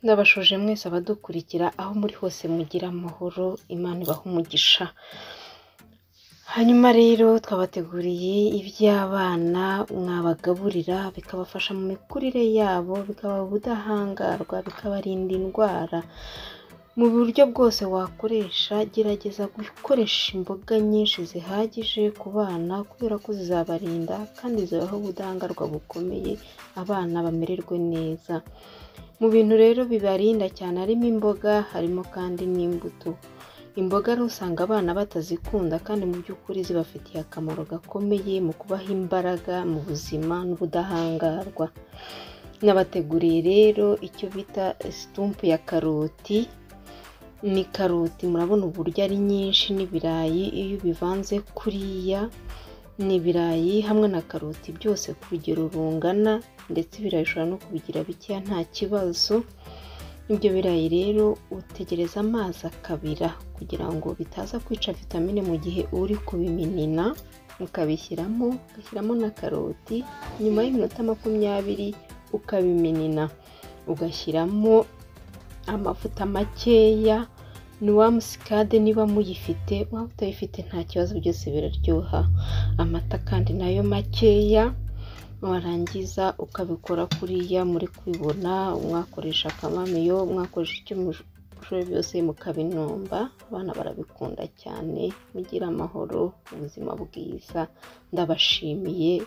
Ndabashuje mwese abadukurikira aho muri hose mugira amahoro, Imana ibahe umugisha. Hanyuma rero twabateguriye iby'abana mwabagaburira bikabafasha mu mikurire yabo, bikabaha ubudahangarwa, bikabarinda indwara. Mu buryo bwose wakoresha, gerageza gukoresha imboga nyinshi zihagije ku bana kubera ko zizabarinda kandi zibaha ubudahangarwa bukomeye, abana bamererwe neza. Mu bintu rero bibarinda cyane harimo imboga, harimo kandi n'imbuto. Imboga rero usanga abana batazikunda kandi mu by'ukuri zibafitiye akamaro gakomeye mu kubaha imbaraga mu buzima n'ubudahangarwa. Nabateguriye rero icyo bita situmpu ya karoti. Ni karoti murabona uburyo ari nyinshi n'ibirayi, iyo bivanze kuriya ni ibirayi hamwe na karoti byose ku rugero rungana, ndetse ibirayi ushobora no kubigira bikeya nta kibazo. Ibyo birayi rero utegereza amazi akabira kugira ngo bitaza kwica vitamine mu gihe uri kubiminina, ukabishyiramo, ugashyiramo na karoti, nyuma y'iminota 20 ukabiminina, ugashyiramo amavuta makeya, nuwa musikade niba muyifite, waba utayifite nta kibazo, byose biraryoha. Amata kandi nayo makeya, warangiza ukabikora kuriya muri kubibona, mwakoresha akamamiyo, mwakoresha icyo mushoboye byose mukabinomba. Abana barabikunda cyane. Mugira amahoro, ubuzima bwiza. Ndabashimiye.